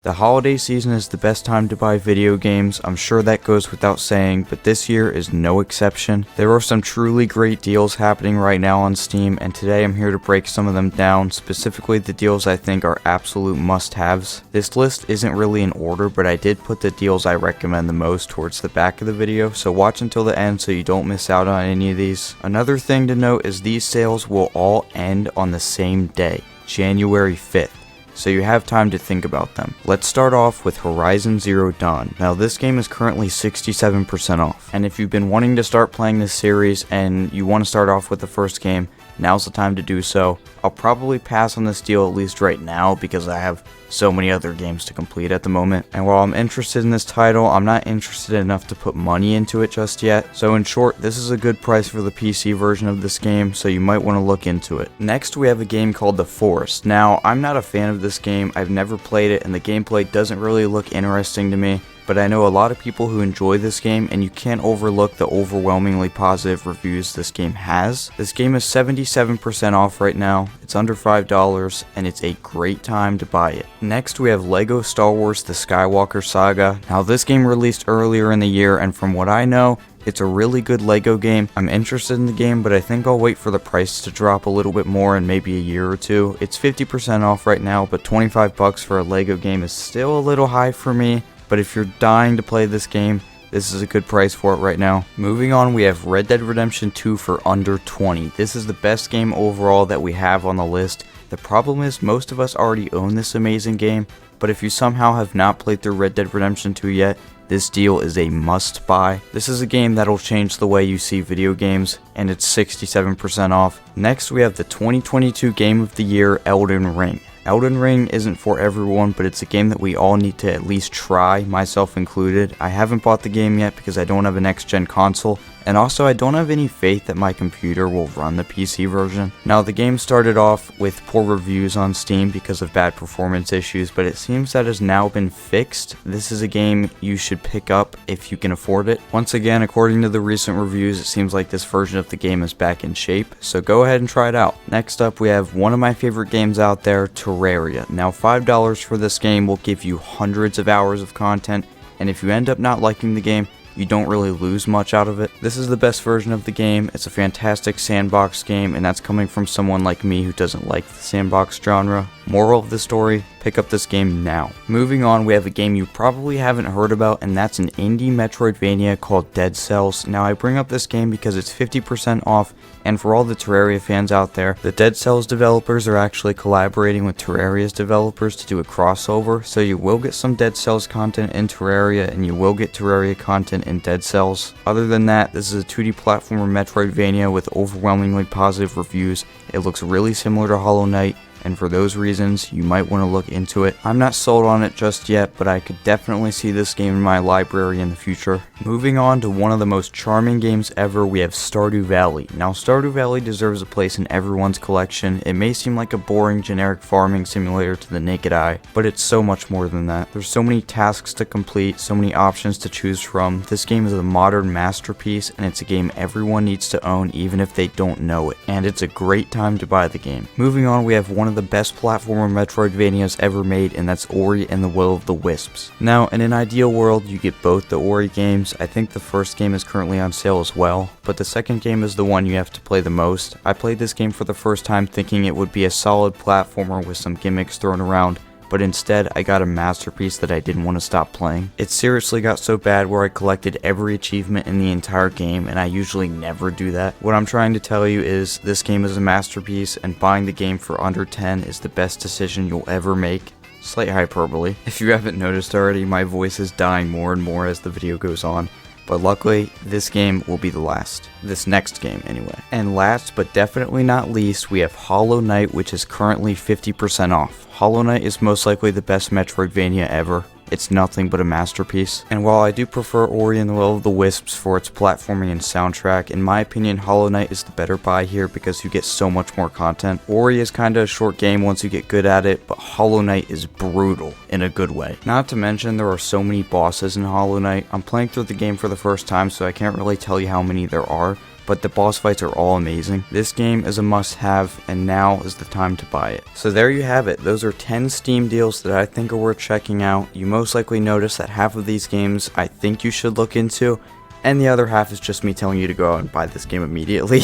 The holiday season is the best time to buy video games. I'm sure that goes without saying, but this year is no exception. There are some truly great deals happening right now on Steam, and today I'm here to break some of them down, specifically the deals I think are absolute must-haves. This list isn't really in order, but I did put the deals I recommend the most towards the back of the video, so watch until the end so you don't miss out on any of these. Another thing to note is these sales will all end on the same day, January 5th. So you have time to think about them. Let's start off with Horizon Zero Dawn. Now this game is currently 67% off, and if you've been wanting to start playing this series and you want to start off with the first game, now's the time to do so. I'll probably pass on this deal at least right now because I have so many other games to complete at the moment, and while I'm interested in this title, I'm not interested enough to put money into it just yet. So in short, this is a good price for the PC version of this game, so you might want to look into it. Next we have a game called The Forest. Now I'm not a fan of this game, I've never played it, and the gameplay doesn't really look interesting to me. But I know a lot of people who enjoy this game, and you can't overlook the overwhelmingly positive reviews this game has. This game is 77% off right now, it's under $5, and it's a great time to buy it. Next we have LEGO Star Wars The Skywalker Saga. Now this game released earlier in the year, and from what I know, it's a really good LEGO game. I'm interested in the game, but I think I'll wait for the price to drop a little bit more in maybe a year or two. It's 50% off right now, but 25 bucks for a LEGO game is still a little high for me. But if you're dying to play this game, this is a good price for it right now. Moving on, we have Red Dead Redemption 2 for under 20. This is the best game overall that we have on the list. The problem is most of us already own this amazing game, but if you somehow have not played through Red Dead Redemption 2 yet, this deal is a must buy. This is a game that'll change the way you see video games, and it's 67% off. Next we have the 2022 Game of the Year, Elden Ring. Elden Ring isn't for everyone, but it's a game that we all need to at least try, myself included. I haven't bought the game yet because I don't have a next-gen console, and also I don't have any faith that my computer will run the PC version. Now the game started off with poor reviews on Steam because of bad performance issues, but it seems that has now been fixed. This is a game you should pick up if you can afford it. Once again, according to the recent reviews, it seems like this version of the game is back in shape, so go ahead and try it out. Next up we have one of my favorite games out there, Terraria. Now $5 for this game will give you hundreds of hours of content, and if you end up not liking the game, you don't really lose much out of it. This is the best version of the game. It's a fantastic sandbox game, and that's coming from someone like me who doesn't like the sandbox genre. Moral of the story, pick up this game now. Moving on, we have a game you probably haven't heard about, and that's an indie Metroidvania called Dead Cells. Now I bring up this game because it's 50% off, and for all the Terraria fans out there, the Dead Cells developers are actually collaborating with Terraria's developers to do a crossover, so you will get some Dead Cells content in Terraria, and you will get Terraria content in Dead Cells. Other than that, this is a 2D platformer Metroidvania with overwhelmingly positive reviews. It looks really similar to Hollow Knight, and for those reasons, you might want to look into it. I'm not sold on it just yet, but I could definitely see this game in my library in the future. Moving on to one of the most charming games ever, we have Stardew Valley. Now Stardew Valley deserves a place in everyone's collection. It may seem like a boring generic farming simulator to the naked eye, but it's so much more than that. There's so many tasks to complete, so many options to choose from. This game is a modern masterpiece, and it's a game everyone needs to own even if they don't know it. And it's a great time to buy the game. Moving on, we have one of the best platformer Metroidvanias ever made, and that's Ori and the Will of the Wisps. Now, in an ideal world, you get both the Ori games. I think the first game is currently on sale as well, but the second game is the one you have to play the most. I played this game for the first time thinking it would be a solid platformer with some gimmicks thrown around, but instead I got a masterpiece that I didn't want to stop playing. It seriously got so bad where I collected every achievement in the entire game, and I usually never do that. What I'm trying to tell you is this game is a masterpiece, and buying the game for under 10 is the best decision you'll ever make. Slight hyperbole. If you haven't noticed already, my voice is dying more and more as the video goes on. But luckily, this game will be the last. This next game, anyway. And last, but definitely not least, we have Hollow Knight, which is currently 50% off. Hollow Knight is most likely the best Metroidvania ever. It's nothing but a masterpiece. And while I do prefer Ori and the Will of the Wisps for its platforming and soundtrack, in my opinion, Hollow Knight is the better buy here because you get so much more content. Ori is kinda a short game once you get good at it, but Hollow Knight is brutal in a good way. Not to mention there are so many bosses in Hollow Knight. I'm playing through the game for the first time, so I can't really tell you how many there are, but the boss fights are all amazing. This game is a must-have, and now is the time to buy it. So there you have it. Those are 10 Steam deals that I think are worth checking out. You most likely notice that half of these games I think you should look into, and the other half is just me telling you to go out and buy this game immediately.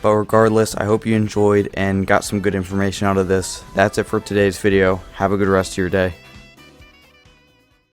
But regardless, I hope you enjoyed and got some good information out of this. That's it for today's video. Have a good rest of your day.